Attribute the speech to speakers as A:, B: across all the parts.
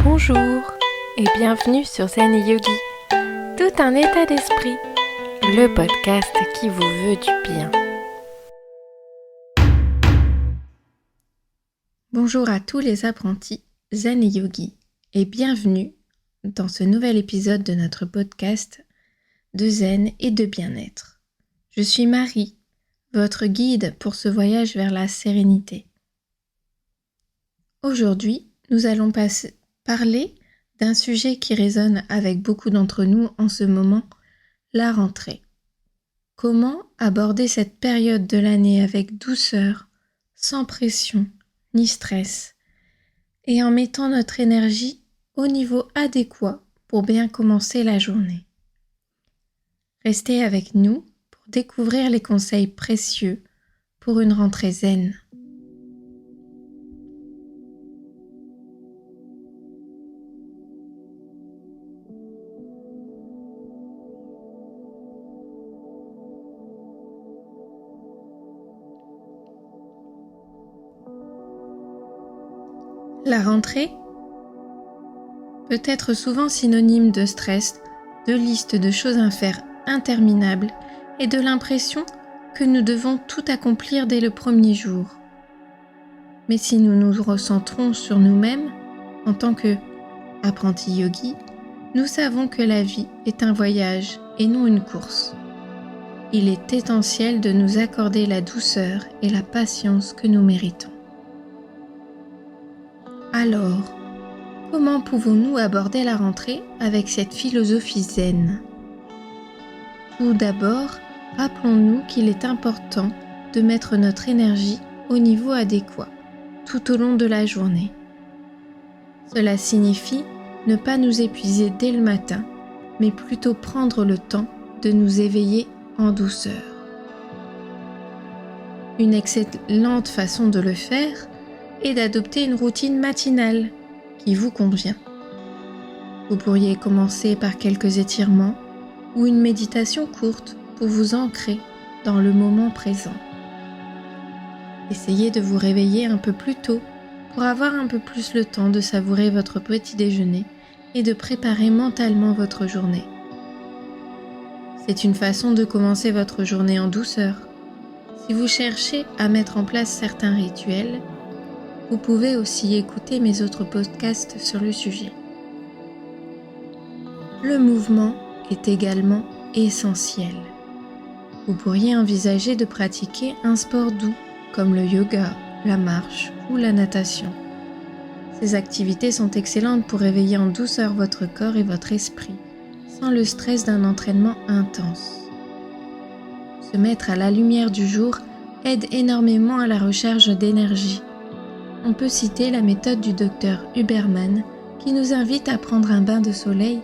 A: Bonjour et bienvenue sur Zen et Yogi, tout un état d'esprit, le podcast qui vous veut du bien. Bonjour à tous les apprentis Zen et Yogi et bienvenue dans ce nouvel épisode de notre podcast de Zen et de bien-être. Je suis Marie, votre guide pour ce voyage vers la sérénité. Aujourd'hui, nous allons parler d'un sujet qui résonne avec beaucoup d'entre nous en ce moment, la rentrée. Comment aborder cette période de l'année avec douceur, sans pression ni stress, et en mettant notre énergie au niveau adéquat pour bien commencer la journée. Restez avec nous pour découvrir les conseils précieux pour une rentrée zen. La rentrée peut être souvent synonyme de stress, de listes de choses à faire interminables et de l'impression que nous devons tout accomplir dès le premier jour. Mais si nous nous recentrons sur nous-mêmes, en tant qu'apprentis yogi, nous savons que la vie est un voyage et non une course. Il est essentiel de nous accorder la douceur et la patience que nous méritons. Alors, comment pouvons-nous aborder la rentrée avec cette philosophie zen ? Tout d'abord, rappelons-nous qu'il est important de mettre notre énergie au niveau adéquat tout au long de la journée. Cela signifie ne pas nous épuiser dès le matin, mais plutôt prendre le temps de nous éveiller en douceur. Une excellente façon de le faire est d'adopter une routine matinale qui vous convient. Vous pourriez commencer par quelques étirements ou une méditation courte pour vous ancrer dans le moment présent. Essayez de vous réveiller un peu plus tôt pour avoir un peu plus le temps de savourer votre petit déjeuner et de préparer mentalement votre journée. C'est une façon de commencer votre journée en douceur. Si vous cherchez à mettre en place certains rituels, vous pouvez aussi écouter mes autres podcasts sur le sujet. Le mouvement est également essentiel. Vous pourriez envisager de pratiquer un sport doux comme le yoga, la marche ou la natation. Ces activités sont excellentes pour réveiller en douceur votre corps et votre esprit, sans le stress d'un entraînement intense. Se mettre à la lumière du jour aide énormément à la recharge d'énergie. On peut citer la méthode du Dr Huberman qui nous invite à prendre un bain de soleil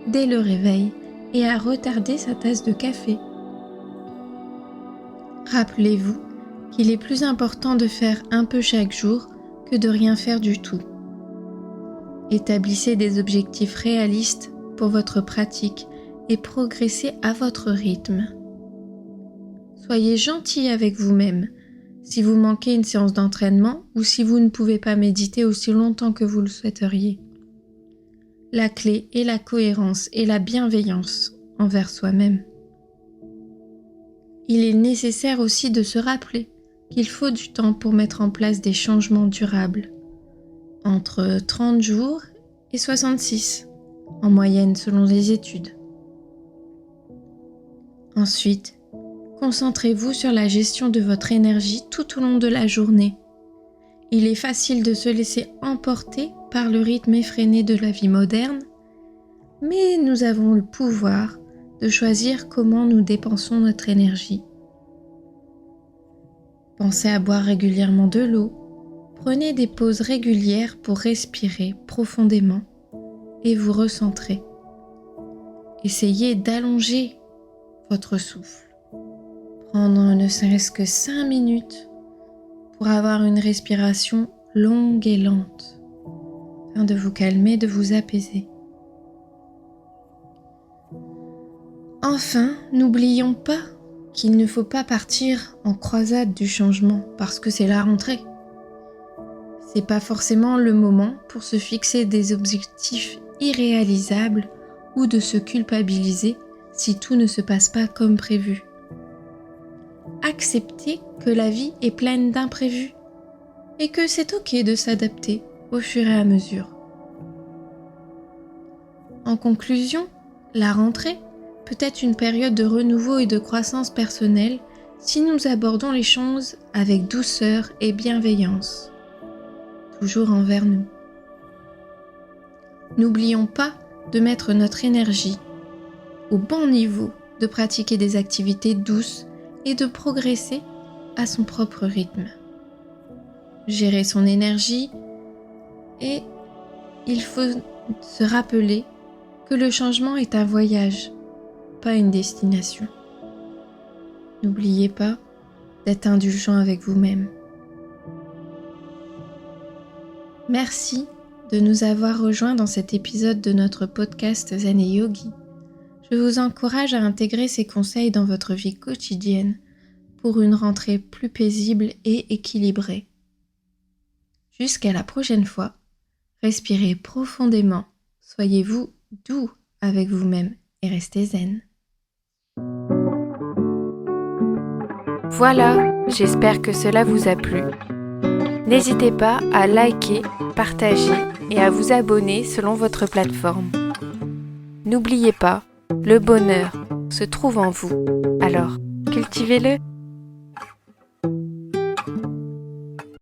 A: dès le réveil et à retarder sa tasse de café. Rappelez-vous qu'il est plus important de faire un peu chaque jour que de rien faire du tout. Établissez des objectifs réalistes pour votre pratique et progressez à votre rythme. Soyez gentil avec vous-même. Si vous manquez une séance d'entraînement ou si vous ne pouvez pas méditer aussi longtemps que vous le souhaiteriez. La clé est la cohérence et la bienveillance envers soi-même. Il est nécessaire aussi de se rappeler qu'il faut du temps pour mettre en place des changements durables, entre 30 jours et 66, en moyenne selon les études. Ensuite, concentrez-vous sur la gestion de votre énergie tout au long de la journée. Il est facile de se laisser emporter par le rythme effréné de la vie moderne, mais nous avons le pouvoir de choisir comment nous dépensons notre énergie. Pensez à boire régulièrement de l'eau, prenez des pauses régulières pour respirer profondément et vous recentrer. Essayez d'allonger votre souffle. Prendre ne serait-ce que 5 minutes pour avoir une respiration longue et lente, afin de vous calmer, de vous apaiser. Enfin, n'oublions pas qu'il ne faut pas partir en croisade du changement parce que c'est la rentrée. C'est pas forcément le moment pour se fixer des objectifs irréalisables ou de se culpabiliser si tout ne se passe pas comme prévu. Acceptez que la vie est pleine d'imprévus et que c'est ok de s'adapter au fur et à mesure. En conclusion, la rentrée peut être une période de renouveau et de croissance personnelle si nous abordons les choses avec douceur et bienveillance, toujours envers nous. N'oublions pas de mettre notre énergie au bon niveau, de pratiquer des activités douces et de progresser à son propre rythme. Gérer son énergie et il faut se rappeler que le changement est un voyage, pas une destination. N'oubliez pas d'être indulgent avec vous-même. Merci de nous avoir rejoints dans cet épisode de notre podcast Zen et Yogi. Je vous encourage à intégrer ces conseils dans votre vie quotidienne pour une rentrée plus paisible et équilibrée. Jusqu'à la prochaine fois, respirez profondément, soyez-vous doux avec vous-même et restez zen.
B: Voilà, j'espère que cela vous a plu. N'hésitez pas à liker, partager et à vous abonner selon votre plateforme. N'oubliez pas, le bonheur se trouve en vous, alors cultivez-le.